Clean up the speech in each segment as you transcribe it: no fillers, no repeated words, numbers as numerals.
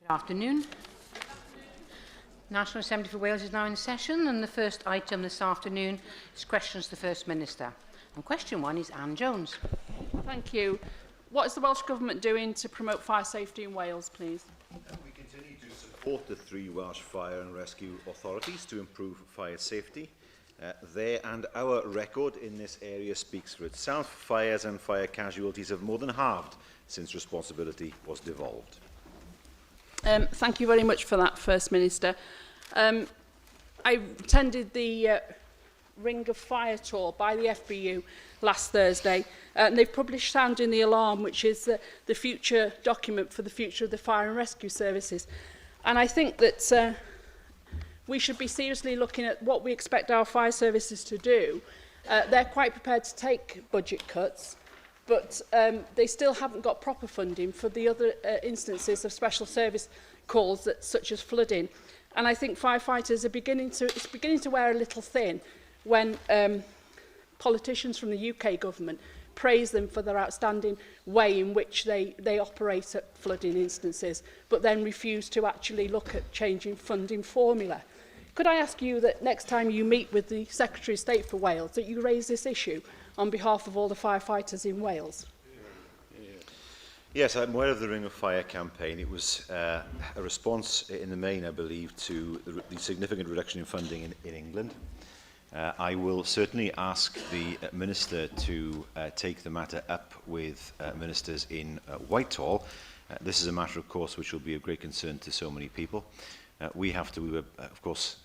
Good afternoon. National Assembly for Wales is now in session, and the first item this afternoon is questions to the First Minister. And question one is Anne Jones. Thank you. What is the Welsh Government doing to promote fire safety in Wales, please? We continue to support the three Welsh fire and rescue authorities to improve fire safety. Their and our record in this area speaks for itself. Fires and fire casualties have more than halved since responsibility was devolved. Thank you very much for that, First Minister. I attended the Ring of Fire tour by the FBU last Thursday, and they've published Sounding the Alarm, which is the future document for the future of the fire and rescue services. And I think that we should be seriously looking at what we expect our fire services to do. They're quite prepared to take budget cuts, but they still haven't got proper funding for the other instances of special service calls, such as flooding. And I think firefighters are beginning to wear a little thin when politicians from the UK government praise them for their outstanding way in which they operate at flooding instances, but then refuse to actually look at changing funding formula. Could I ask you that next time you meet with the Secretary of State for Wales, that you raise this issue on behalf of all the firefighters in Wales? Yes, I'm aware of the Ring of Fire campaign. It was a response in the main, I believe, to the significant reduction in funding in England. I will certainly ask the Minister to take the matter up with ministers in Whitehall. This is a matter, of course, which will be of great concern to so many people. We have to, of course,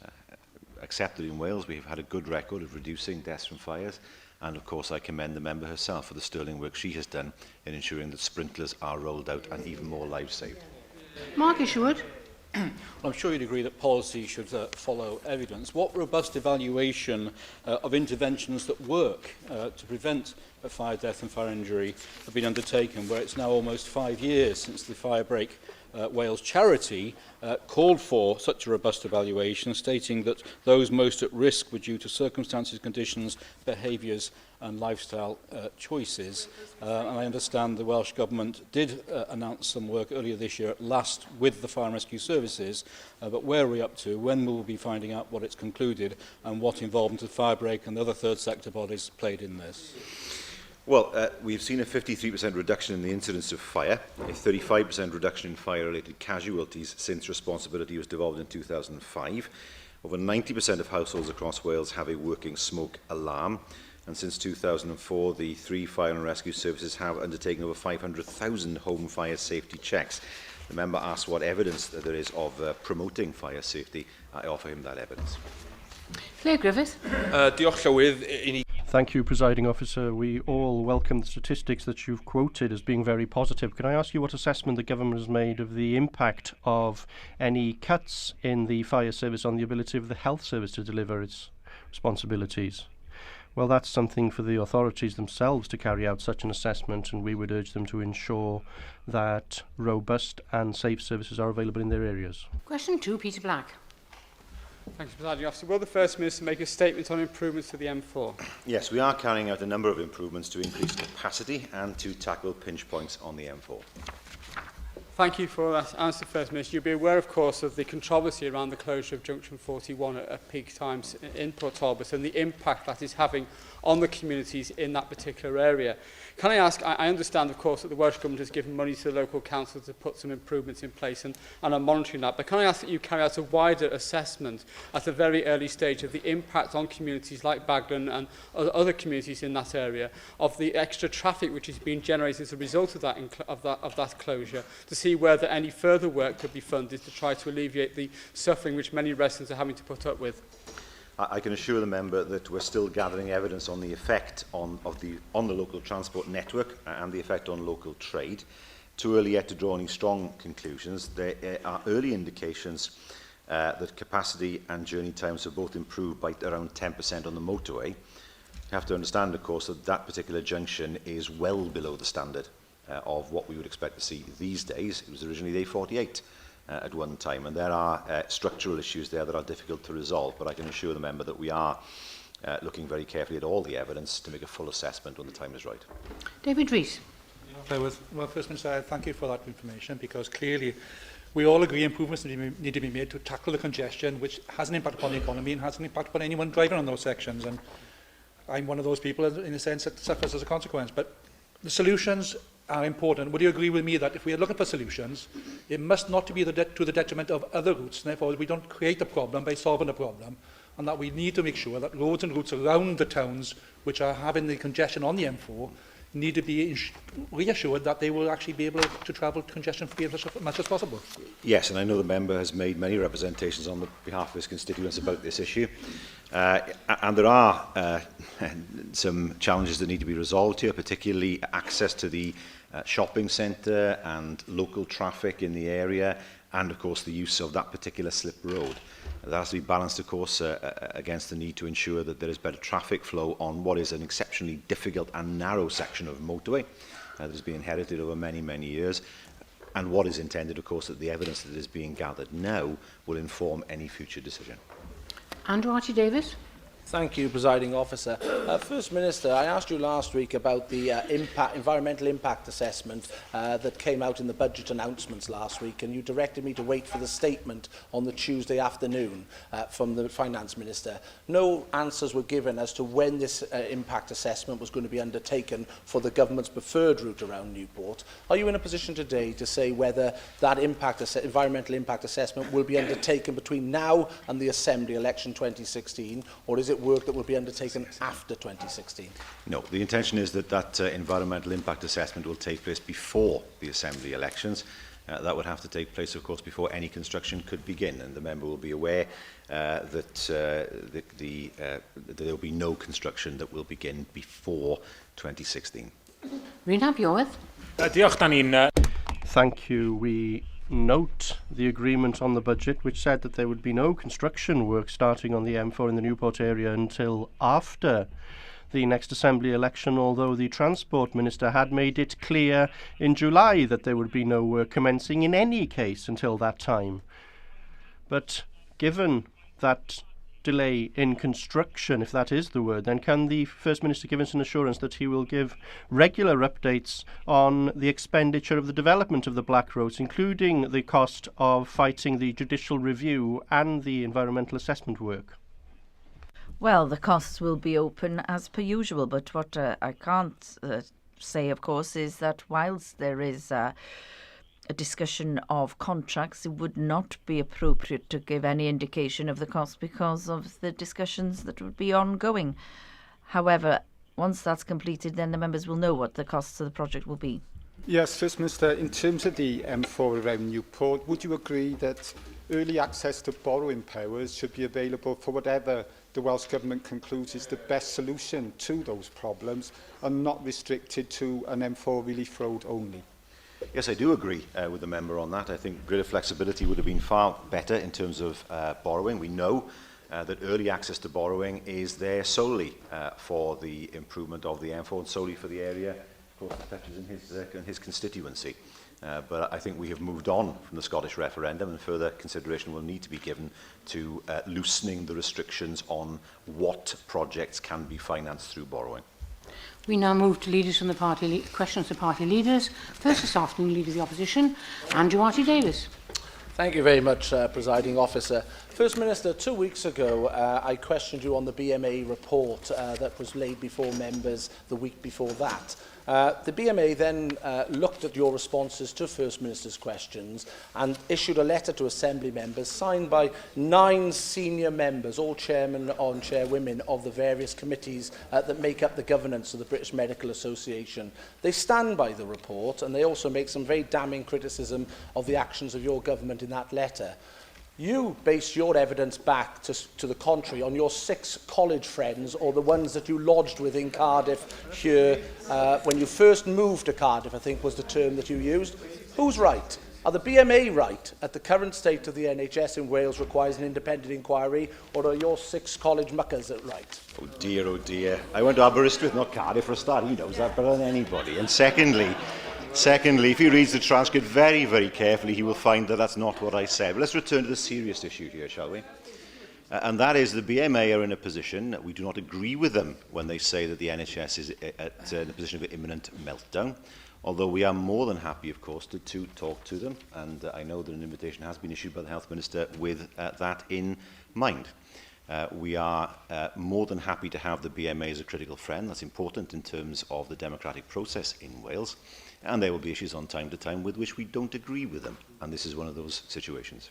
accept that in Wales we have had a good record of reducing deaths from fires. And of course I commend the member herself for the sterling work she has done in ensuring that sprinklers are rolled out and even more lives saved. Mark Isherwood. Well, I'm sure you'd agree that policy should follow evidence. What robust evaluation of interventions that work to prevent a fire death and fire injury have been undertaken, where it's now almost 5 years since the Firebreak Wales charity called for such a robust evaluation, stating that those most at risk were due to circumstances, conditions, behaviours and lifestyle choices. And I understand the Welsh Government did announce some work earlier this year at last with the Fire and Rescue Services, but where are we up to? When will we be finding out what it's concluded and what involvement the Firebreak and the other third sector bodies played in this? Well, we've seen a 53% reduction in the incidence of fire, a 35% reduction in fire-related casualties since responsibility was devolved in 2005. Over 90% of households across Wales have a working smoke alarm. And since 2004, the three fire and rescue services have undertaken over 500,000 home fire safety checks. The member asked what evidence there is of promoting fire safety. I offer him that evidence. Claire Griffith. Diolch Llywydd. Thank you, Presiding Officer. We all welcome the statistics that you've quoted as being very positive. Can I ask you what assessment the government has made of the impact of any cuts in the fire service on the ability of the health service to deliver its responsibilities? Well, that's something for the authorities themselves to carry out such an assessment, and we would urge them to ensure that robust and safe services are available in their areas. Question two, Peter Black. Thank you, Presiding Officer. Will the First Minister make a statement on improvements to the M4? Yes, we are carrying out a number of improvements to increase capacity and to tackle pinch points on the M4. Thank you for that answer, First Minister. You'll be aware, of course, of the controversy around the closure of Junction 41 at peak times in Port Talbot and the impact that is having on the communities in that particular area. Can I ask, I understand, of course, that the Welsh Government has given money to the local council to put some improvements in place and are monitoring that, but can I ask that you carry out a wider assessment at a very early stage of the impact on communities like Baglan and other communities in that area of the extra traffic which is being generated as a result of that closure, to see whether any further work could be funded to try to alleviate the suffering which many residents are having to put up with? I can assure the member that we're still gathering evidence on the effect on the local transport network and the effect on local trade. Too early yet to draw any strong conclusions. There are early indications that capacity and journey times have both improved by around 10% on the motorway. You have to understand, of course, that that particular junction is well below the standard of what we would expect to see these days. It was originally A48. At one time, and there are structural issues there that are difficult to resolve, but I can assure the member that we are looking very carefully at all the evidence to make a full assessment when the time is right. David Rees. Well, First Minister, thank you for that information, because clearly We all agree improvements need to be made to tackle the congestion, which has an impact upon the economy and has an impact upon anyone driving on those sections. And I'm one of those people, in a sense, that suffers as a consequence. But the solutions are important. Would you agree with me that if we are looking for solutions, it must not be to the detriment of other routes, and therefore we don't create a problem by solving a problem, and that we need to make sure that roads and routes around the towns which are having the congestion on the M4 need to be reassured that they will actually be able to travel congestion-free as much as possible. Yes, and I know the member has made many representations on behalf of his constituents about this issue. And there are some challenges that need to be resolved here, particularly access to the shopping centre and local traffic in the area, and of course the use of that particular slip road. That has to be balanced, of course, against the need to ensure that there is better traffic flow on what is an exceptionally difficult and narrow section of motorway that has been inherited over many, many years. And what is intended, of course, that the evidence that is being gathered now will inform any future decision. Andrew Archie-Davies. Thank you, Presiding Officer. First Minister, I asked you last week about the environmental impact assessment that came out in the budget announcements last week, and you directed me to wait for the statement on the Tuesday afternoon from the Finance Minister. No answers were given as to when this impact assessment was going to be undertaken for the government's preferred route around Newport. Are you in a position today to say whether that environmental impact assessment will be undertaken between now and the Assembly election 2016, or is it work that will be undertaken after 2016? No, the intention is that that environmental impact assessment will take place before the Assembly elections. That would have to take place, of course, before any construction could begin, and the member will be aware that there will be no construction that will begin before 2016. Rhys Iorwerth. Diolch, dan ni'n... Thank you. We note the agreement on the budget which said that there would be no construction work starting on the M4 in the Newport area until after the next Assembly election, although the Transport Minister had made it clear in July that there would be no work commencing in any case until that time. But given that delay in construction, if that is the word, then can the First Minister give us an assurance that he will give regular updates on the expenditure of the development of the Black Roads, including the cost of fighting the judicial review and the environmental assessment work? Well, the costs will be open as per usual, but what I can't say, of course, is that whilst there is a discussion of contracts, it would not be appropriate to give any indication of the cost because of the discussions that would be ongoing. However, once that's completed, then the members will know what the costs of the project will be. Yes, First Minister, in terms of the M4 around Newport, would you agree that early access to borrowing powers should be available for whatever the Welsh Government concludes is the best solution to those problems and not restricted to an M4 relief road only? Yes, I do agree with the member on that. I think greater flexibility would have been far better in terms of borrowing. We know that early access to borrowing is there solely for the improvement of the M4 and solely for the area, of course, that touches in his constituency. But I think we have moved on from the Scottish referendum, and further consideration will need to be given to loosening the restrictions on what projects can be financed through borrowing. We now move to leaders from the party, questions to party leaders. First this afternoon, Leader of the Opposition, Andrew Archie-Davies. Thank you very much, Presiding Officer. First Minister, 2 weeks ago, I questioned you on the BMA report that was laid before members the week before that. The BMA then looked at your responses to First Minister's questions and issued a letter to Assembly members signed by 9 senior members, all chairmen and chairwomen of the various committees that make up the governance of the British Medical Association. They stand by the report, and they also make some very damning criticism of the actions of your government in that letter. You base your evidence back to the contrary on your 6 college friends, or the ones that you lodged with in Cardiff here when you first moved to Cardiff, I think was the term that you used. Who's right? Are the BMA right at the current state of the NHS in Wales requires an independent inquiry, or are your 6 college muckers right? Oh dear, oh dear. I went to Aberystwyth, not Cardiff, for a start. He knows that better than anybody. And Secondly, if he reads the transcript very, very carefully, he will find that that's not what I said. But let's return to the serious issue here, shall we? And that is the BMA are in a position that we do not agree with them when they say that the NHS is in a position of imminent meltdown. although we are more than happy, of course, to talk to them, and I know that an invitation has been issued by the Health Minister with that in mind. We are more than happy to have the BMA as a critical friend. That's important in terms of the democratic process in Wales, and there will be issues on time to time with which we don't agree with them, and this is one of those situations.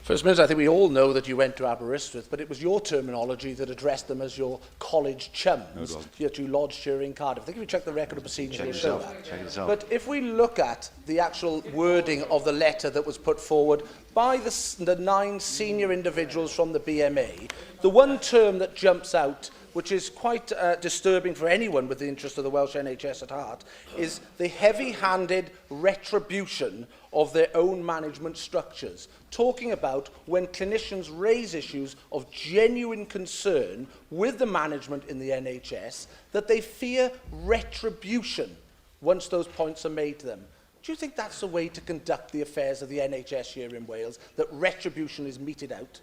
First Minister, I think we all know that you went to Aberystwyth, but it was your terminology that addressed them as your college chums. No, it wasn't. Yet you lodged here in Cardiff. I think if you check the record of procedure, Check you'll it show yourself. that. Check it yourself. But if we look at the actual wording of the letter that was put forward by the 9 senior individuals from the BMA, the one term that jumps out, which is quite disturbing for anyone with the interest of the Welsh NHS at heart, is the heavy-handed retribution of their own management structures, talking about when clinicians raise issues of genuine concern with the management in the NHS, that they fear retribution once those points are made to them. Do you think that's the way to conduct the affairs of the NHS here in Wales, that retribution is meted out?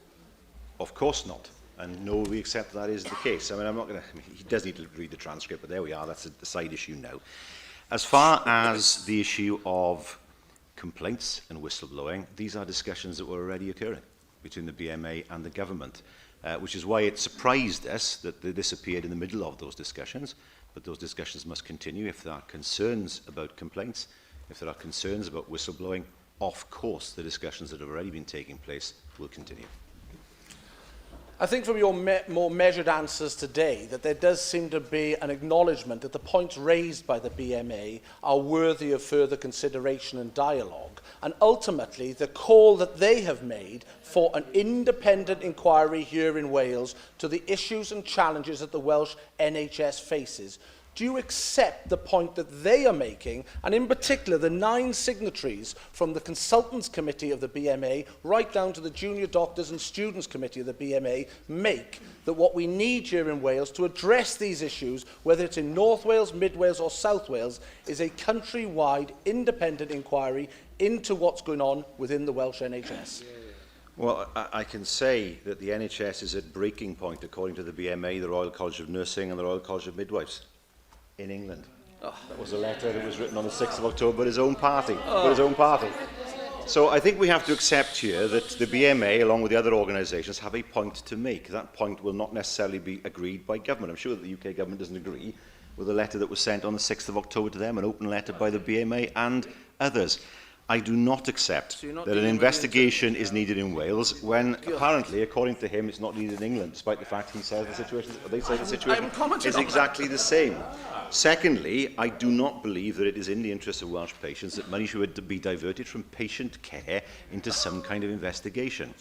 Of course not. And no, we accept that is the case. I mean, I'm not going to... he does need to read the transcript, but there we are. That's a side issue now. As far as the issue of complaints and whistleblowing, these are discussions that were already occurring between the BMA and the government, which is why it surprised us that this appeared in the middle of those discussions. But those discussions must continue. If there are concerns about complaints, if there are concerns about whistleblowing, of course, the discussions that have already been taking place will continue. I think from your more measured answers today that there does seem to be an acknowledgement that the points raised by the BMA are worthy of further consideration and dialogue, and ultimately the call that they have made for an independent inquiry here in Wales to the issues and challenges that the Welsh NHS faces. Do you accept the point that they are making, and in particular the 9 signatories from the Consultants Committee of the BMA right down to the Junior Doctors and Students Committee of the BMA make, that what we need here in Wales to address these issues, whether it's in North Wales, Mid Wales or South Wales, is a country-wide independent inquiry into what's going on within the Welsh NHS? Well, I can say that the NHS is at breaking point, according to the BMA, the Royal College of Nursing and the Royal College of Midwives in England. That was a letter that was written on the 6th of October by his own party. So I think we have to accept here that the BMA, along with the other organisations, have a point to make. That point will not necessarily be agreed by government. I'm sure that the UK government doesn't agree with the letter that was sent on the 6th of October to them, an open letter by the BMA and others. I do not accept that an investigation is needed in Wales when, apparently, according to him, it's not needed in England, despite the fact he says the situation, they say the situation is exactly the same. Secondly, I do not believe that it is in the interest of Welsh patients that money should be diverted from patient care into some kind of investigation.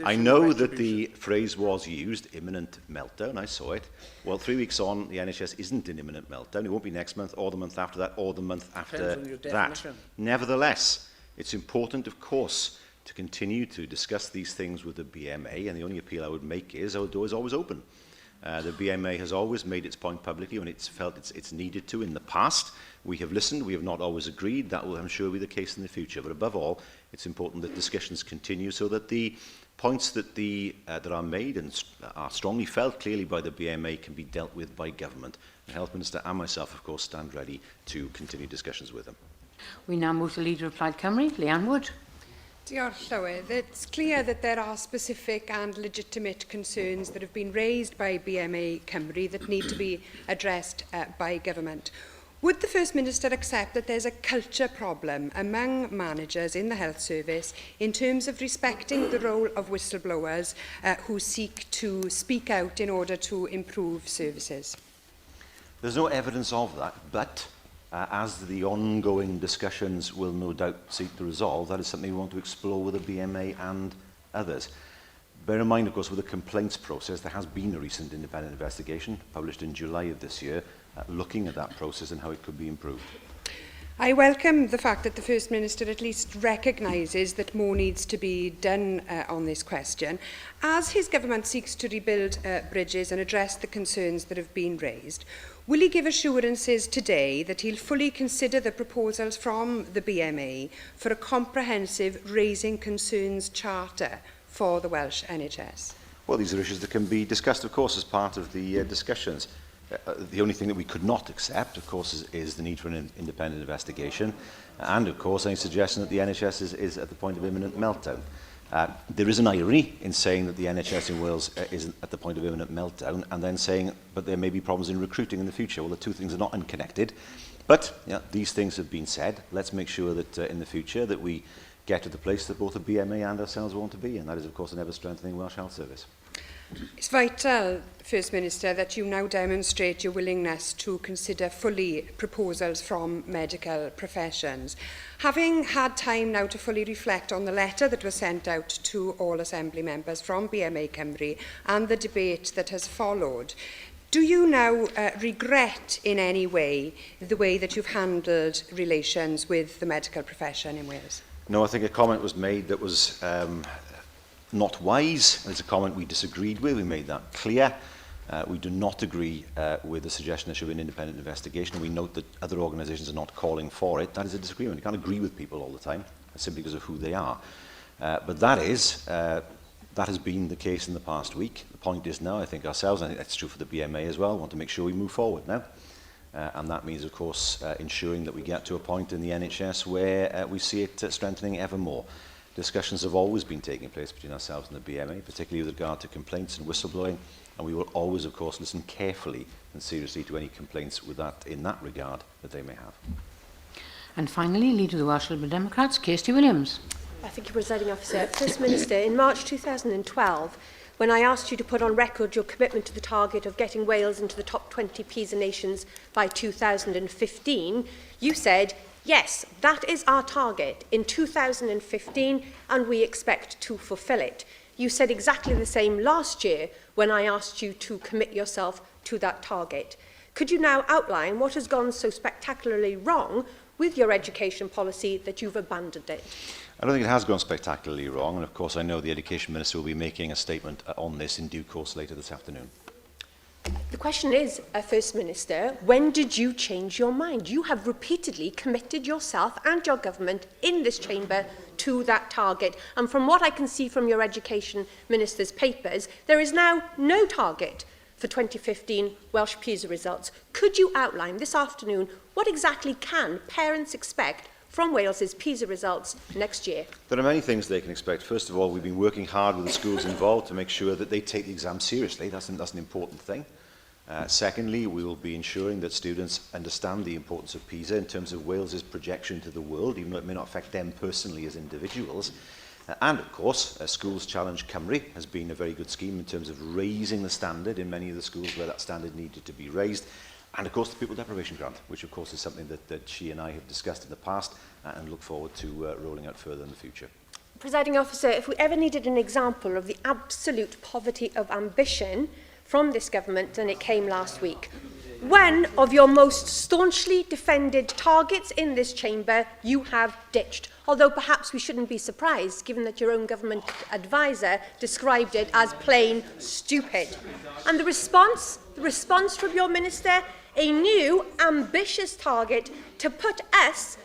I know that the phrase was used, imminent meltdown, I saw it. Well, 3 weeks on, the NHS isn't in imminent meltdown. It won't be next month, or the month after that, or the month after that. Nevertheless, it's important, of course, to continue to discuss these things with the BMA, and the only appeal I would make is our door is always open. The BMA has always made its point publicly when it's felt it's needed to in the past. We have listened, we have not always agreed. That will, I'm sure, be the case in the future. But above all, it's important that discussions continue so that the points that, that are made and are strongly felt clearly by the BMA can be dealt with by government. The Health Minister and myself, of course, stand ready to continue discussions with them. We now move to Leader of Plaid Cymru, Leanne Wood. Diolch, Llywydd. It's clear that there are specific and legitimate concerns that have been raised by BMA Cymru that need to be addressed by government. Would the First Minister accept that there's a culture problem among managers in the health service in terms of respecting the role of whistleblowers who seek to speak out in order to improve services? There's no evidence of that, but as the ongoing discussions will no doubt seek to resolve, that is something we want to explore with the BMA and others. Bear in mind, of course, with the complaints process, there has been a recent independent investigation published in July of this year, looking at that process and how it could be improved. I welcome the fact that the First Minister at least recognises that more needs to be done on this question. As his government seeks to rebuild bridges and address the concerns that have been raised, will he give assurances today that he'll fully consider the proposals from the BMA for a comprehensive Raising Concerns Charter for the Welsh NHS? Well, these are issues that can be discussed, of course, as part of the discussions. The only thing that we could not accept, of course, is the need for an independent investigation, and, of course, any suggestion that the NHS is at the point of imminent meltdown. There is an irony in saying that the NHS in Wales is at the point of imminent meltdown, and then saying, but there may be problems in recruiting in the future. Well, the two things are not unconnected. But these things have been said. Let's make sure that in the future that we get to the place that both the BMA and ourselves want to be, and that is, of course, an ever-strengthening Welsh Health Service. It's vital, First Minister, that you now demonstrate your willingness to consider fully proposals from medical professions. Having had time now to fully reflect on the letter that was sent out to all Assembly members from BMA Cymru and the debate that has followed, do you now regret in any way the way that you've handled relations with the medical profession in Wales? No, I think a comment was made that was not wise. It's a comment we disagreed with. We made that clear. We do not agree with the suggestion there should be an independent investigation. We note that other organisations are not calling for it. That is a disagreement. You can't agree with people all the time, simply because of who they are. But that has been the case in the past week. The point is now, I think ourselves, and I think that's true for the BMA as well, want to make sure we move forward now. And that means, of course, ensuring that we get to a point in the NHS where we see it strengthening ever more. Discussions have always been taking place between ourselves and the BMA, particularly with regard to complaints and whistleblowing, and we will always, of course, listen carefully and seriously to any complaints in that regard that they may have. And finally, Leader of the Welsh Liberal Democrats, Kirsty Williams. Thank you, Presiding Officer. First Minister, in March 2012, when I asked you to put on record your commitment to the target of getting Wales into the top 20 PISA nations by 2015, you said, yes, that is our target in 2015 and we expect to fulfil it. You said exactly the same last year when I asked you to commit yourself to that target. Could you now outline what has gone so spectacularly wrong with your education policy that you've abandoned it? I don't think it has gone spectacularly wrong, and of course I know the Education Minister will be making a statement on this in due course later this afternoon. The question is, First Minister, when did you change your mind? You have repeatedly committed yourself and your government in this chamber to that target. And from what I can see from your Education Minister's papers, there is now no target for 2015 Welsh PISA results. Could you outline this afternoon what exactly can parents expect from Wales's PISA results next year? There are many things they can expect. First of all, we've been working hard with the schools involved to make sure that they take the exam seriously. That's an important thing. Secondly, we will be ensuring that students understand the importance of PISA in terms of Wales's projection to the world, even though it may not affect them personally as individuals. And, of course, Schools Challenge Cymru has been a very good scheme in terms of raising the standard in many of the schools where that standard needed to be raised. And, of course, the Pupil Deprivation Grant, which, of course, is something that she and I have discussed in the past and look forward to rolling out further in the future. Presiding Officer, if we ever needed an example of the absolute poverty of ambition from this government, and it came last week. One of your most staunchly defended targets in this chamber you have ditched, although perhaps we shouldn't be surprised given that your own government advisor described it as plain stupid. And the response from your minister, a new ambitious target to put us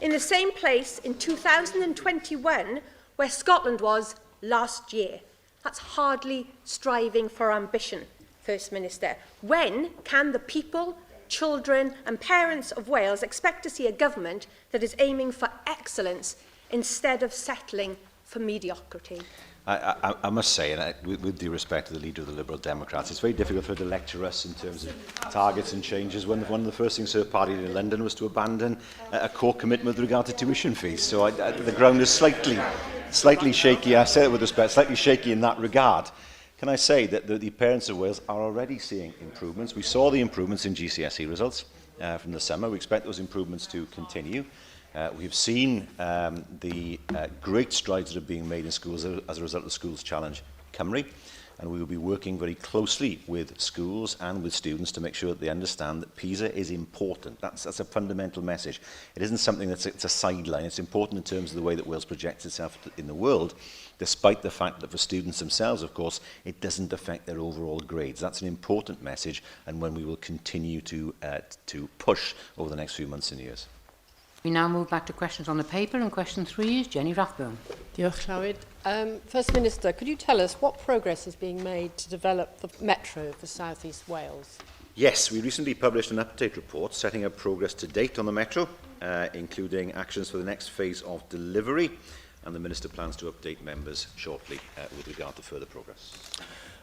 in the same place in 2021 where Scotland was last year. That's hardly striving for ambition, First Minister. When can the people, children and parents of Wales expect to see a government that is aiming for excellence instead of settling for mediocrity? I must say, and with due respect to the Leader of the Liberal Democrats, it's very difficult for her to lecture us in terms of targets and changes when one of the first things her party did in London was to abandon a core commitment with regard to tuition fees. So the ground is slightly shaky. I say it with respect, slightly shaky in that regard. Can I say that the parents of Wales are already seeing improvements? We saw the improvements in GCSE results from the summer. We expect those improvements to continue. We've seen the great strides that are being made in schools as a result of Schools Challenge Cymru, and we will be working very closely with schools and with students to make sure that they understand that PISA is important. That's a fundamental message. It isn't something it's a sideline. It's important in terms of the way that Wales projects itself in the world, despite the fact that for students themselves, of course, it doesn't affect their overall grades. That's an important message, and one we will continue to push over the next few months and years. We now move back to questions on the paper, and question 3 is Jenny Rathbone. Diolch, Llywyd. First Minister, could you tell us what progress is being made to develop the metro for South East Wales? Yes, we recently published an update report setting out progress to date on the Metro, including actions for the next phase of delivery, and the Minister plans to update members shortly with regard to further progress.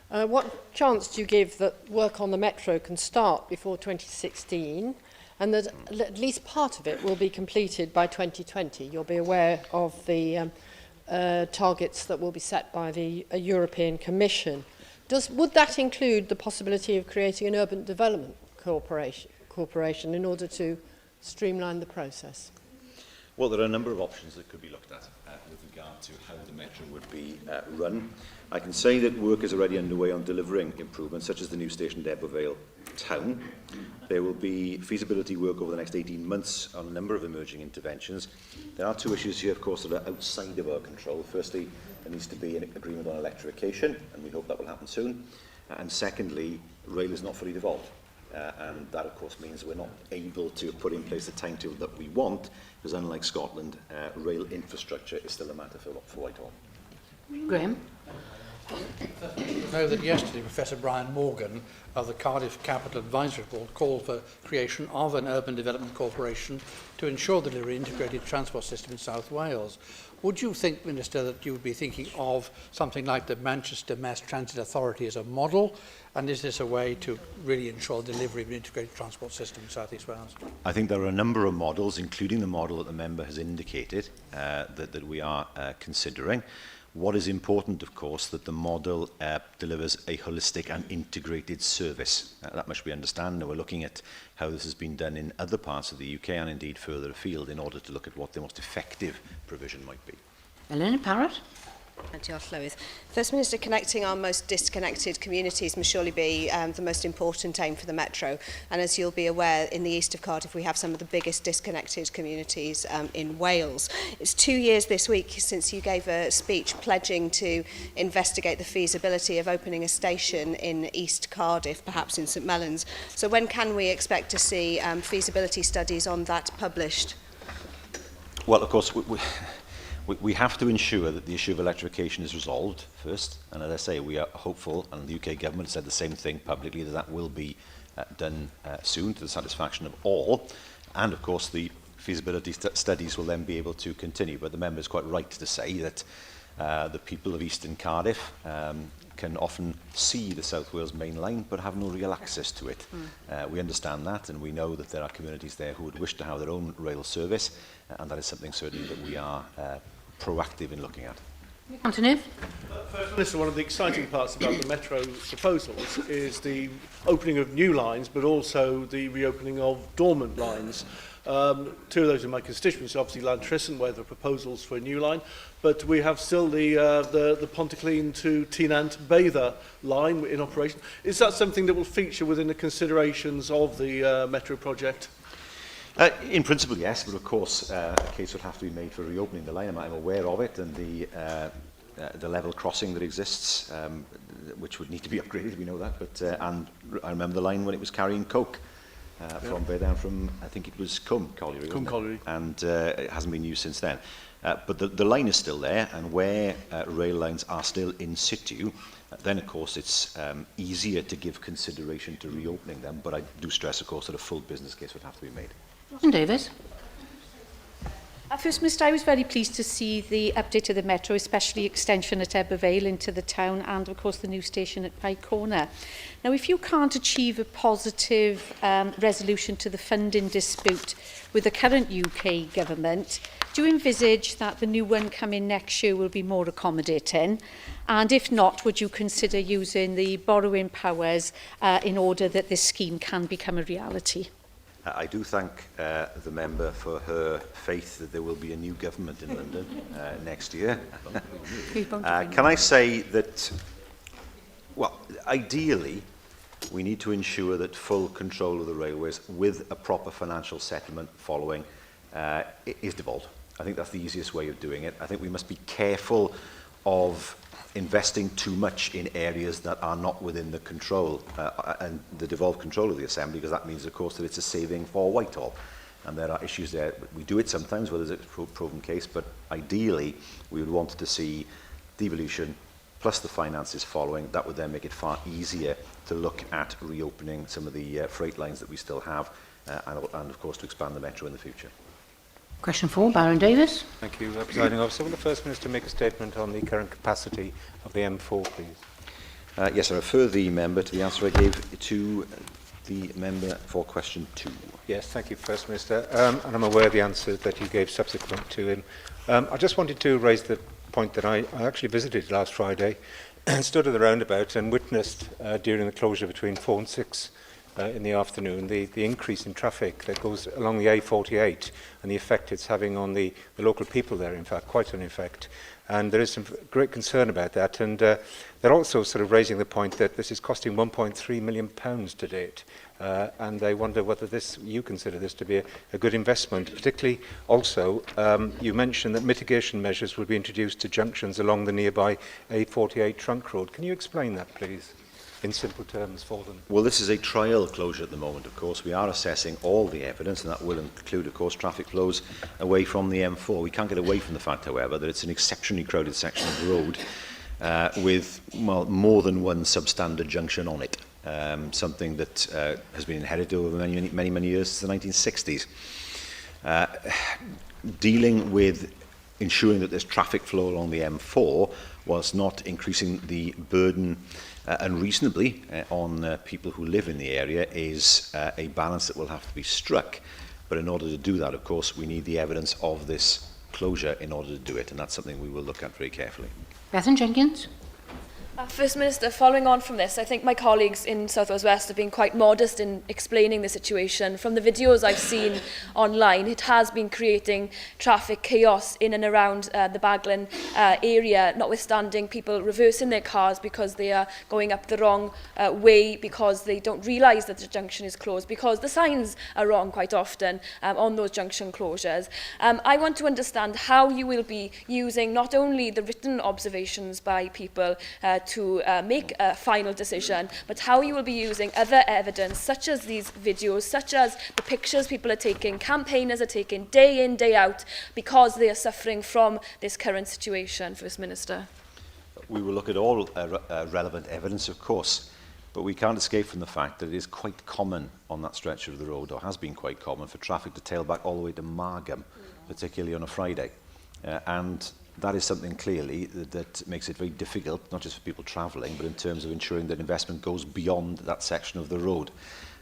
What chance do you give that work on the Metro can start before 2016 and that at least part of it will be completed by 2020? You'll be aware of the targets that will be set by the European Commission. Would that include the possibility of creating an urban development corporation in order to streamline the process? Well, there are a number of options that could be looked at with regard to how the Metro would be run. I can say that work is already underway on delivering improvements, such as the new station at Ebbw Vale Town. There will be feasibility work over the next 18 months on a number of emerging interventions. There are two issues here, of course, that are outside of our control. Firstly, there needs to be an agreement on electrification, and we hope that will happen soon. And secondly, rail is not fully devolved. And that, of course, means we're not able to put in place the timetable that we want, because unlike Scotland, rail infrastructure is still a matter for Whitehall. Graham? You know that yesterday Professor Brian Morgan of the Cardiff Capital Advisory Board called for creation of an urban development corporation to ensure the delivery of integrated transport system in South Wales. Would you think, Minister, that you would be thinking of something like the Manchester Mass Transit Authority as a model? And is this a way to really ensure delivery of an integrated transport system in South East Wales? I think there are a number of models, including the model that the member has indicated, that we are considering. What is important, of course, that the model delivers a holistic and integrated service. That much we understand. Now we're looking at how this has been done in other parts of the UK and indeed further afield in order to look at what the most effective provision might be. Elena Parrott? Diolch Llywydd. First Minister, connecting our most disconnected communities must surely be the most important aim for the Metro. And as you'll be aware, in the east of Cardiff, we have some of the biggest disconnected communities in Wales. It's 2 years this week since you gave a speech pledging to investigate the feasibility of opening a station in East Cardiff, perhaps in St Mellons. So when can we expect to see feasibility studies on that published? Well, of course, we have to ensure that the issue of electrification is resolved first, and as I say, we are hopeful, and the UK government said the same thing publicly, that that will be done soon to the satisfaction of all, and of course the feasibility studies will then be able to continue. But the member is quite right to say that the people of Eastern Cardiff can often see the South Wales main line but have no real access to it. We understand that, and we know that there are communities there who would wish to have their own rail service, and that is something certainly that we are proactive in looking at. Anthony? First Minister, one of the exciting parts about the Metro proposals is the opening of new lines, but also the reopening of dormant lines. Two of those in my constituency, obviously Lantrisson, where there are proposals for a new line, but we have still the Pontyclean to Tynant Bather line in operation. Is that something that will feature within the considerations of the Metro project? In principle, yes, but of course a case would have to be made for reopening the line. I'm aware of it, and the level crossing that exists, which would need to be upgraded, we know that, but and I remember the line when it was carrying coke from there down from, I think it was Cwm Colliery, and it hasn't been used since then. But the line is still there, and where rail lines are still in situ, then of course it's easier to give consideration to reopening them, but I do stress, of course, that a full business case would have to be made. Davis? First Minister, I was very pleased to see the update of the Metro, especially extension at Ebbw Vale into the town and, of course, the new station at Pye Corner. Now, if you can't achieve a positive resolution to the funding dispute with the current UK government, do you envisage that the new one coming next year will be more accommodating? And if not, would you consider using the borrowing powers in order that this scheme can become a reality? I do thank the member for her faith that there will be a new government in London next year. Can I say that, well, ideally, we need to ensure that full control of the railways with a proper financial settlement following is devolved. I think that's the easiest way of doing it. I think we must be careful of investing too much in areas that are not within the control and the devolved control of the Assembly, because that means, of course, that it's a saving for Whitehall. And there are issues there. We do it sometimes where there's a proven case, but ideally we would want to see devolution, plus the finances following, that would then make it far easier to look at reopening some of the freight lines that we still have, and of course to expand the Metro in the future. Question 4, Baron Davis. Thank you, Presiding Officer. Will the First Minister make a statement on the current capacity of the M4, please? Yes, I refer the member to the answer I gave to the member for question 2. Yes, thank you, First Minister. And I'm aware of the answer that you gave subsequent to him. I just wanted to raise the point that I actually visited last Friday and stood at the roundabout and witnessed during the closure between 4 and 6 in the afternoon the increase in traffic that goes along the A48 and the effect it's having on the local people there, in fact, quite an effect. And there is some great concern about that. And they're also sort of raising the point that this is costing £1.3 million to date. And they wonder whether you consider this to be a good investment. Particularly also, you mentioned that mitigation measures will be introduced to junctions along the nearby A48 trunk road. Can you explain that, please, in simple terms for them? Well, this is a trial closure at the moment, of course. We are assessing all the evidence, and that will include, of course, traffic flows away from the M4. We can't get away from the fact, however, that it's an exceptionally crowded section of the road with more than one substandard junction on it. Something that has been inherited over many years, since the 1960s. Dealing with ensuring that there's traffic flow along the M4 whilst not increasing the burden unreasonably on people who live in the area is a balance that will have to be struck. But in order to do that, of course, we need the evidence of this closure in order to do it, and that's something we will look at very carefully. Bethan Jenkins. First Minister, following on from this, I think my colleagues in South Wales West have been quite modest in explaining the situation. From the videos I've seen online, it has been creating traffic chaos in and around the Baglan area, notwithstanding people reversing their cars because they are going up the wrong way, because they don't realise that the junction is closed, because the signs are wrong quite often on those junction closures. I want to understand how you will be using not only the written observations by people to make a final decision, but how you will be using other evidence, such as these videos, such as the pictures people are taking, campaigners are taking day in, day out, because they are suffering from this current situation, First Minister. We will look at all relevant evidence, of course, but we can't escape from the fact that it is quite common on that stretch of the road, or has been quite common, for traffic to tail back all the way to Margam, particularly on a Friday. And that is something clearly that makes it very difficult, not just for people travelling, but in terms of ensuring that investment goes beyond that section of the road.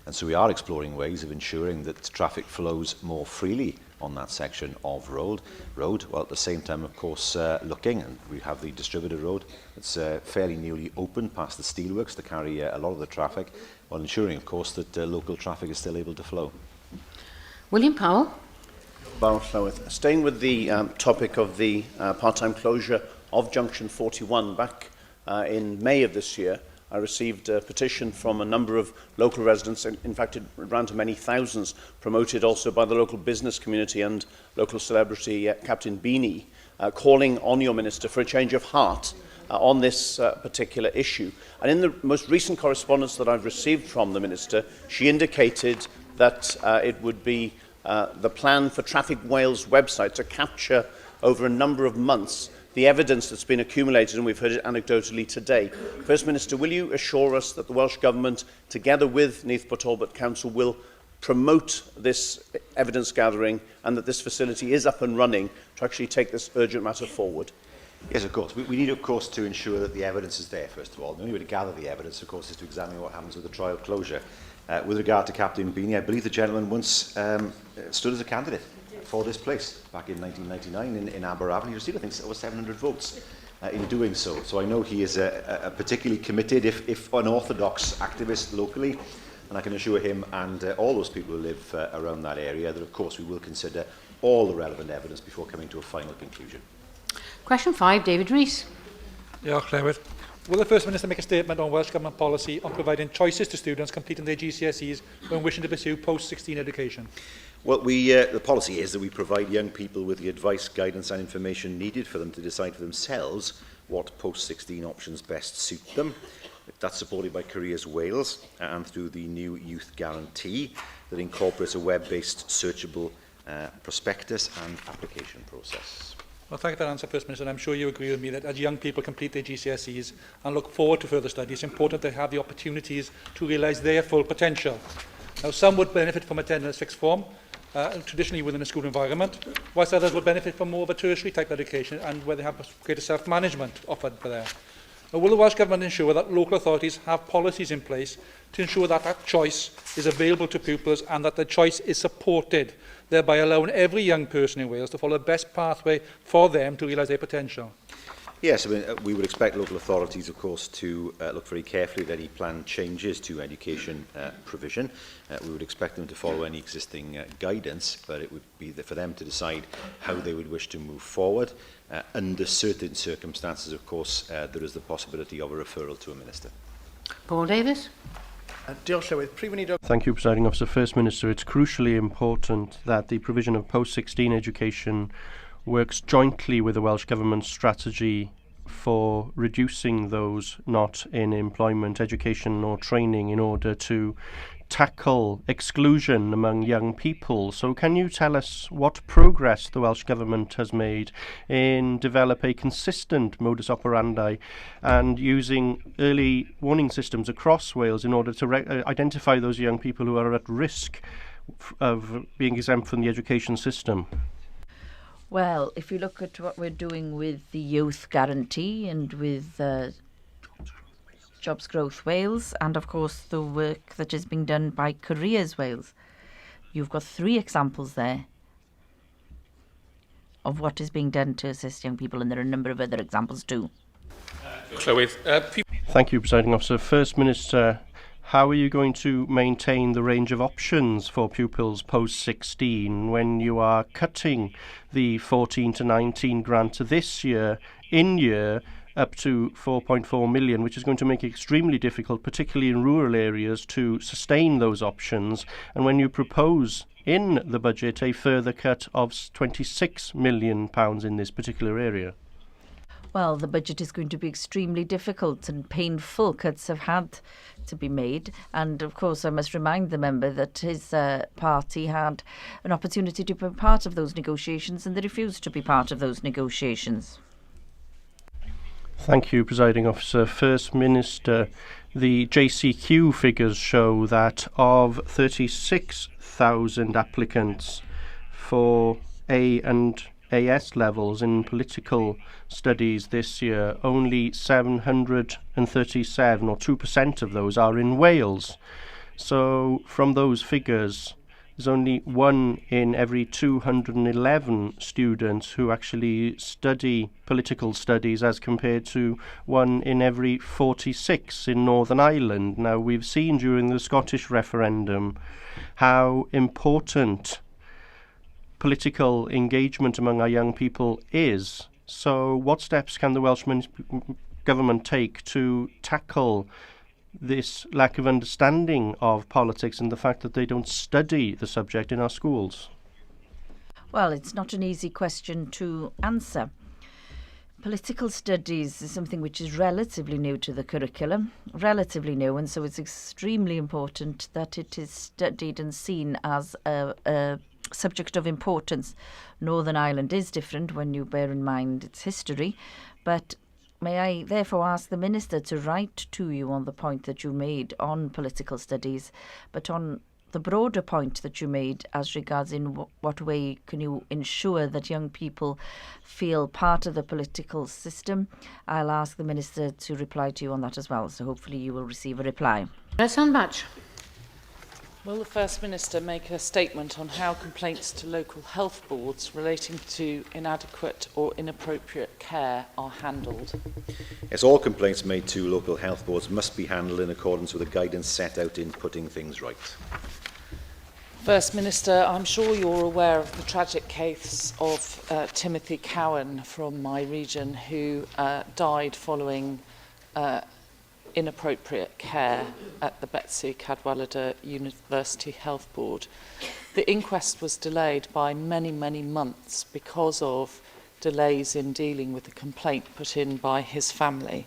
And so we are exploring ways of ensuring that traffic flows more freely on that section of road, while at the same time, of course, looking, and we have the distributor road that's fairly newly opened past the steelworks to carry a lot of the traffic, while ensuring, of course, that local traffic is still able to flow. William Powell. Baron Llywydd. Staying with the topic of the part-time closure of Junction 41, back in May of this year, I received a petition from a number of local residents. In fact, it ran to many thousands, promoted also by the local business community and local celebrity Captain Beanie, calling on your Minister for a change of heart on this particular issue. And in the most recent correspondence that I've received from the Minister, she indicated that it would be the plan for Traffic Wales website to capture over a number of months the evidence that's been accumulated, and we've heard it anecdotally today. First Minister, will you assure us that the Welsh Government, together with Neath Port Talbot Council, will promote this evidence gathering and that this facility is up and running to actually take this urgent matter forward? Yes, of course. We need, of course, to ensure that the evidence is there, first of all. The only way to gather the evidence, of course, is to examine what happens with the trial closure. With regard to Captain Beanie, I believe the gentleman once stood as a candidate for this place back in 1999 in Aberafon. He received, I think, over 700 votes in doing so. So I know he is a particularly committed, if unorthodox, activist locally, and I can assure him and all those people who live around that area that, of course, we will consider all the relevant evidence before coming to a final conclusion. Question 5, David Rees. Diolch, Llywydd. Will the First Minister make a statement on Welsh Government policy on providing choices to students completing their GCSEs when wishing to pursue post-16 education? Well, the policy is that we provide young people with the advice, guidance and information needed for them to decide for themselves what post-16 options best suit them. That's supported by Careers Wales and through the new Youth Guarantee that incorporates a web-based searchable prospectus and application process. Well, thank you for that answer, First Minister. And I'm sure you agree with me that as young people complete their GCSEs and look forward to further study, it's important they have the opportunities to realise their full potential. Now, some would benefit from attending a sixth form, traditionally within a school environment, whilst others would benefit from more of a tertiary type education and where they have greater self-management offered for them. Now, will the Welsh Government ensure that local authorities have policies in place to ensure that that choice is available to pupils and that the choice is supported, thereby allowing every young person in Wales to follow the best pathway for them to realise their potential? Yes, I mean, we would expect local authorities, of course, to look very carefully at any planned changes to education provision. We would expect them to follow any existing guidance, but it would be for them to decide how they would wish to move forward. Under certain circumstances, of course, there is the possibility of a referral to a minister. Paul Davis. Thank you, Presiding Officer. First Minister, it's crucially important that the provision of post-16 education works jointly with the Welsh Government's strategy for reducing those not in employment, education or training in order to tackle exclusion among young people. So can you tell us what progress the Welsh Government has made in develop a consistent modus operandi and using early warning systems across Wales in order to identify those young people who are at risk of being exempt from the education system? Well, if you look at what we're doing with the Youth Guarantee and with Jobs Growth Wales, and of course the work that is being done by Careers Wales, you've got 3 examples there of what is being done to assist young people, and there are a number of other examples too. Thank you, Presiding Officer. First Minister, how are you going to maintain the range of options for pupils post-16 when you are cutting the 14 to 19 grant this year up to 4.4 million, which is going to make it extremely difficult, particularly in rural areas, to sustain those options? And when you propose in the budget a further cut of £26 million in this particular area? Well, the budget is going to be extremely difficult and painful. Cuts have had to be made. And, of course, I must remind the member that his party had an opportunity to be part of those negotiations and they refused to be part of those negotiations. Thank you, Presiding Officer. First Minister, the JCQ figures show that of 36,000 applicants for A and AS levels in political studies this year, only 737 or 2% of those are in Wales. So from those figures, there's only 1 in every 211 students who actually study political studies as compared to 1 in every 46 in Northern Ireland. Now, we've seen during the Scottish referendum how important political engagement among our young people is. So what steps can the Welsh Government take to tackle this lack of understanding of politics and the fact that they don't study the subject in our schools? Well, it's not an easy question to answer. Political studies is something which is relatively new to the curriculum, relatively new, and so it's extremely important that it is studied and seen as a subject of importance. Northern Ireland is different when you bear in mind its history, but may I therefore ask the Minister to write to you on the point that you made on political studies, but on the broader point that you made as regards in what way can you ensure that young people feel part of the political system. I'll ask the Minister to reply to you on that as well, so hopefully you will receive a reply. Will the First Minister make a statement on how complaints to local health boards relating to inadequate or inappropriate care are handled? Yes, all complaints made to local health boards must be handled in accordance with the guidance set out in Putting Things Right. First Minister, I'm sure you're aware of the tragic case of Timothy Cowan from my region who died following inappropriate care at the Betsy Cadwallader University Health Board. The inquest was delayed by many, many months because of delays in dealing with the complaint put in by his family.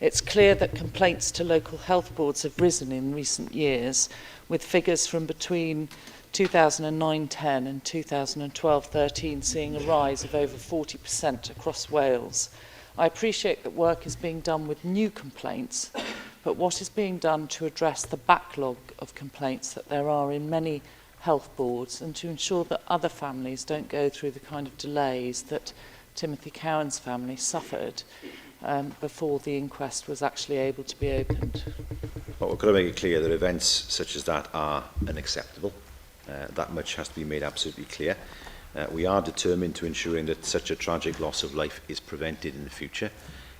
It's clear that complaints to local health boards have risen in recent years, with figures from between 2009-10 and 2012-13 seeing a rise of over 40% across Wales. I appreciate that work is being done with new complaints, but what is being done to address the backlog of complaints that there are in many health boards and to ensure that other families don't go through the kind of delays that Timothy Cowan's family suffered before the inquest was actually able to be opened? Well, we've got to make it clear that events such as that are unacceptable. That much has to be made absolutely clear. We are determined to ensuring that such a tragic loss of life is prevented in the future.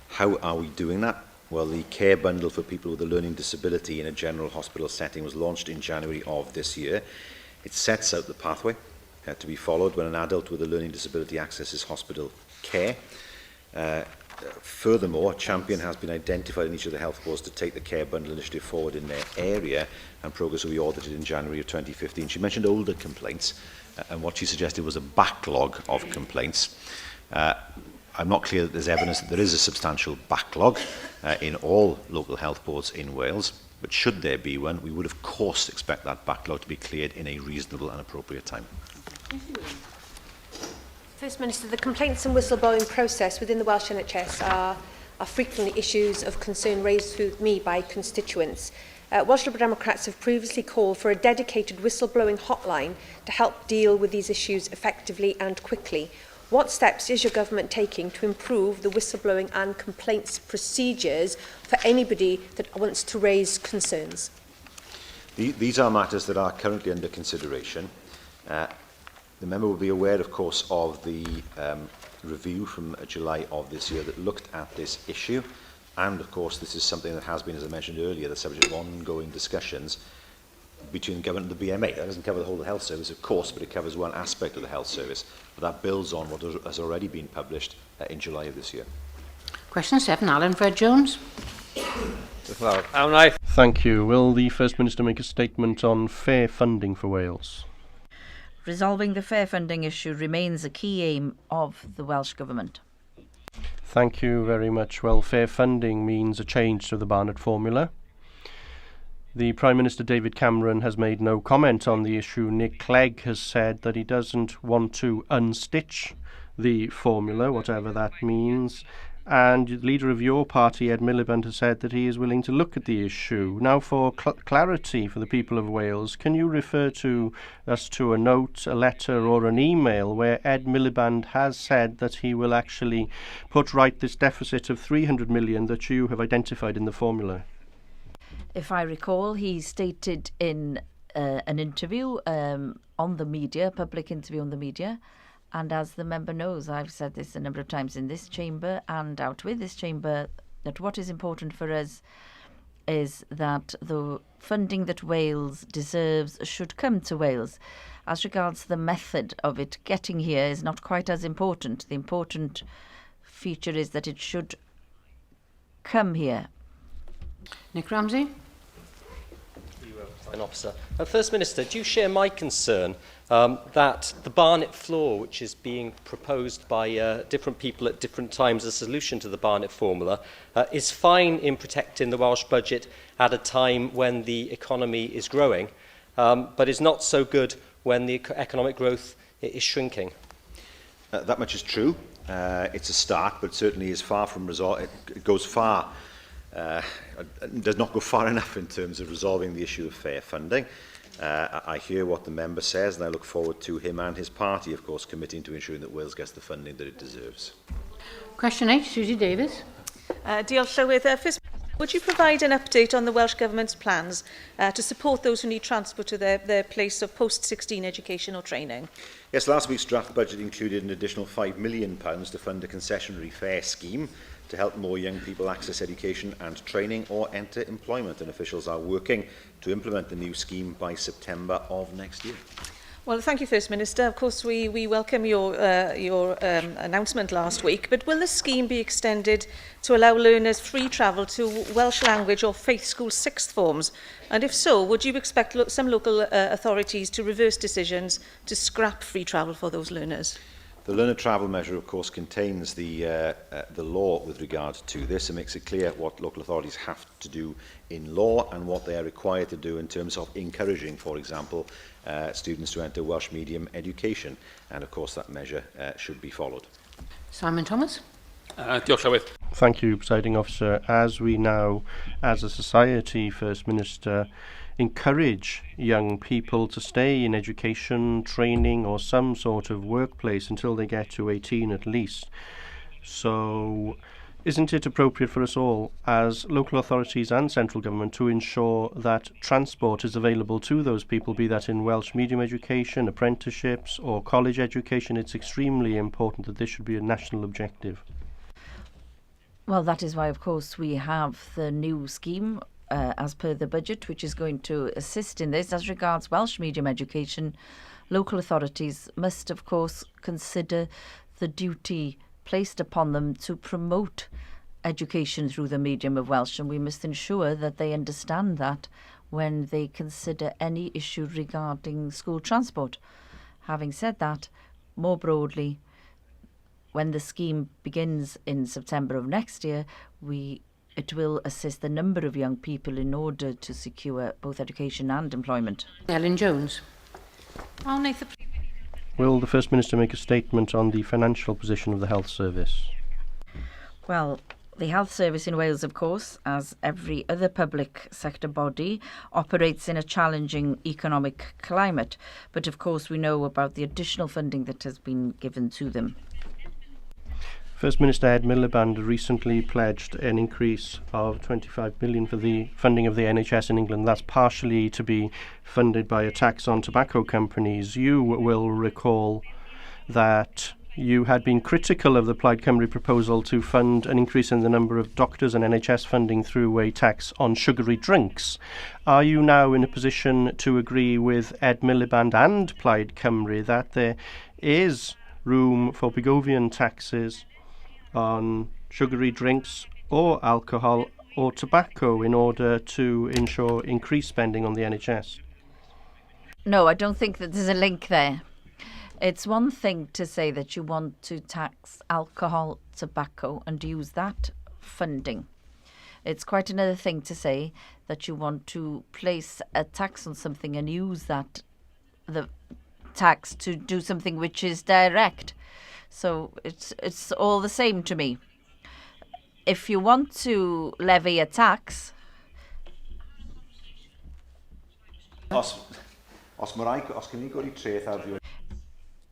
How are we doing that? Well, the care bundle for people with a learning disability in a general hospital setting was launched in January of this year. It sets out the pathway to be followed when an adult with a learning disability accesses hospital care. Furthermore, a champion has been identified in each of the health boards to take the care bundle initiative forward in their area, and progress will be audited in January of 2015. She mentioned older complaints, and what she suggested was a backlog of complaints. I'm not clear that there's evidence that there is a substantial backlog in all local health boards in Wales, but should there be one, we would of course expect that backlog to be cleared in a reasonable and appropriate time. First Minister, the complaints and whistleblowing process within the Welsh NHS are frequently issues of concern raised with me by constituents. Welsh Liberal Democrats have previously called for a dedicated whistleblowing hotline to help deal with these issues effectively and quickly. What steps is your government taking to improve the whistleblowing and complaints procedures for anybody that wants to raise concerns? These are matters that are currently under consideration. The member will be aware, of course, of the review from July of this year that looked at this issue. And, of course, this is something that has been, as I mentioned earlier, the subject of ongoing discussions between the government and the BMA. That doesn't cover the whole of the health service, of course, but it covers one aspect of the health service. But that builds on what has already been published in July of this year. Question 7, Alan Fred-Jones. Thank you. Will the First Minister make a statement on fair funding for Wales? Resolving the fair funding issue remains a key aim of the Welsh Government. Thank you very much. Well, fair funding means a change to the Barnett formula. The Prime Minister David Cameron has made no comment on the issue. Nick Clegg has said that he doesn't want to unstitch the formula, whatever that means. And the leader of your party, Ed Miliband, has said that he is willing to look at the issue. Now, for clarity for the people of Wales, can you refer to us to a note, a letter or an email where Ed Miliband has said that he will actually put right this deficit of 300 million that you have identified in the formula? If I recall, he stated in an interview on the media, public interview on the media, and as the member knows, I've said this a number of times in this chamber and out with this chamber, that what is important for us is that the funding that Wales deserves should come to Wales. As regards the method of it getting here is not quite as important. The important feature is that it should come here. Nick Ramsey. Officer. First Minister, do you share my concern that the Barnett floor, which is being proposed by different people at different times as a solution to the Barnett formula, is fine in protecting the Welsh budget at a time when the economy is growing, but is not so good when the economic growth is shrinking? That much is true. It's a start, but certainly is far from resolved. It goes far. Does not go far enough in terms of resolving the issue of fair funding. I hear what the member says, and I look forward to him and his party, of course, committing to ensuring that Wales gets the funding that it deserves. Question 8, Susie Davis. Diolch Llywydd. First, would you provide an update on the Welsh Government's plans to support those who need transport to their place of post-16 education or training? Yes, last week's draft budget included an additional £5 million to fund a concessionary fare scheme to help more young people access education and training or enter employment, and officials are working to implement the new scheme by September of next year. Well, thank you, First Minister. Of course, we welcome your announcement last week, but will the scheme be extended to allow learners free travel to Welsh language or faith school sixth forms? And if so, would you expect some local authorities to reverse decisions to scrap free travel for those learners? The learner travel measure, of course, contains the law with regard to this and makes it clear what local authorities have to do in law and what they are required to do in terms of encouraging, for example, students to enter Welsh medium education. And, of course, that measure should be followed. Simon Thomas. Thank you, Presiding Officer. As we now, as a society, First Minister, encourage young people to stay in education, training or some sort of workplace until they get to 18 at least. So isn't it appropriate for us all as local authorities and central government to ensure that transport is available to those people, be that in Welsh medium education, apprenticeships or college education? It's extremely important that this should be a national objective. Well, that is why, of course, we have the new scheme as per the budget, which is going to assist in this. As regards Welsh medium education, local authorities must, of course, consider the duty placed upon them to promote education through the medium of Welsh, and we must ensure that they understand that when they consider any issue regarding school transport. Having said that, more broadly, when the scheme begins in September of next year, it will assist a number of young people in order to secure both education and employment. Ellen Jones. Will the First Minister make a statement on the financial position of the Health Service? Well, the Health Service in Wales, of course, as every other public sector body, operates in a challenging economic climate. But of course, we know about the additional funding that has been given to them. First Minister Ed Miliband recently pledged an increase of 25 million for the funding of the NHS in England. That's partially to be funded by a tax on tobacco companies. You will recall that you had been critical of the Plaid Cymru proposal to fund an increase in the number of doctors and NHS funding through a tax on sugary drinks. Are you now in a position to agree with Ed Miliband and Plaid Cymru that there is room for Pigovian taxes on sugary drinks or alcohol or tobacco in order to ensure increased spending on the NHS? No, I don't think that there's a link there. It's one thing to say that you want to tax alcohol, tobacco and use that funding. It's quite another thing to say that you want to place a tax on something and use the tax to do something which is direct. So it's all the same to me. If you want to levy a tax...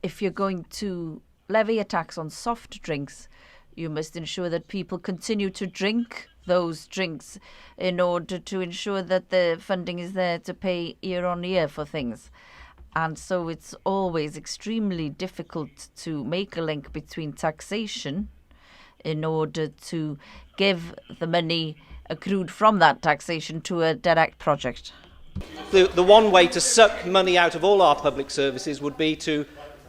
If you're going to levy a tax on soft drinks, you must ensure that people continue to drink those drinks in order to ensure that the funding is there to pay year on year for things. And so it's always extremely difficult to make a link between taxation in order to give the money accrued from that taxation to a direct project. The one way to suck money out of all our public services would be to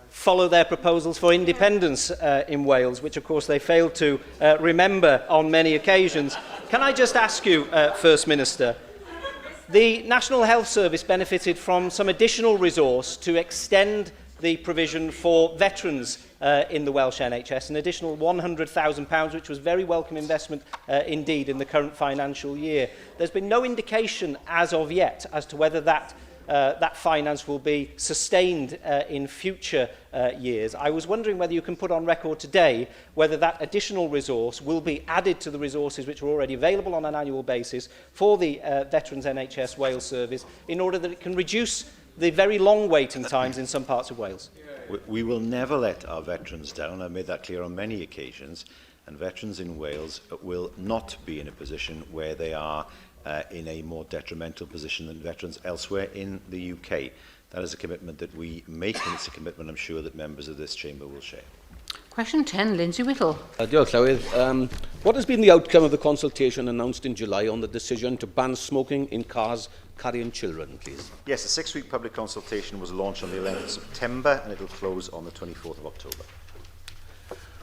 follow their proposals for independence in Wales, which of course they failed to remember on many occasions. Can I just ask you, First Minister, the National Health Service benefited from some additional resource to extend the provision for veterans in the Welsh NHS, an additional £100,000, which was very welcome investment indeed in the current financial year. There's been no indication as of yet as to whether that finance will be sustained in future years. I was wondering whether you can put on record today whether that additional resource will be added to the resources which are already available on an annual basis for the Veterans NHS Wales Service in order that it can reduce the very long waiting times in some parts of Wales. We will never let our veterans down. I've made that clear on many occasions. And veterans in Wales will not be in a position where they are in a more detrimental position than veterans elsewhere in the UK. That is a commitment that we make, and it's a commitment I'm sure that members of this chamber will share. Question 10, Lindsay Whittle. Diolch, Llywydd. What has been the outcome of the consultation announced in July on the decision to ban smoking in cars carrying children, please? Yes, the 6-week public consultation was launched on the 11th of September and it will close on the 24th of October.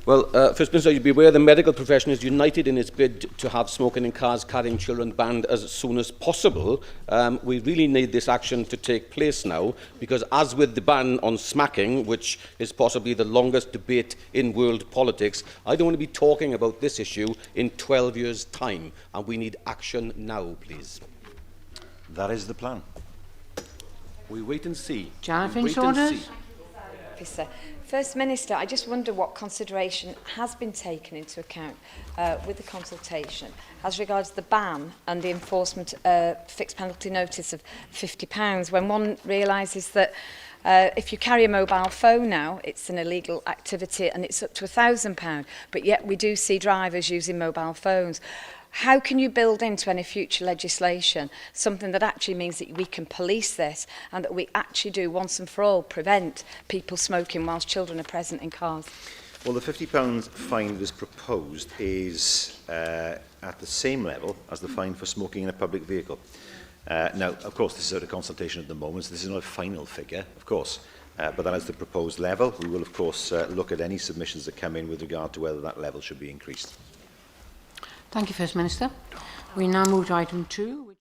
Well, First Minister, you'd be aware the medical profession is united in its bid to have smoking in cars carrying children banned as soon as possible. We really need this action to take place now, because as with the ban on smacking, which is possibly the longest debate in world politics, I don't want to be talking about this issue in 12 years' time, and we need action now, please. That is the plan. We wait and see. Jonathan We wait and Saunders. see. Officer. First Minister, I just wonder what consideration has been taken into account with the consultation as regards the ban and the enforcement fixed penalty notice of £50, when one realises that if you carry a mobile phone now, it's an illegal activity and it's up to £1,000, but yet we do see drivers using mobile phones. How can you build into any future legislation something that actually means that we can police this and that we actually do once and for all prevent people smoking whilst children are present in cars? Well, the £50 fine that is proposed is at the same level as the fine for smoking in a public vehicle. Now, of course, this is at a consultation at the moment, so this is not a final figure, of course. But that is the proposed level. We will, of course, look at any submissions that come in with regard to whether that level should be increased. Thank you, First Minister. We now move to item 2.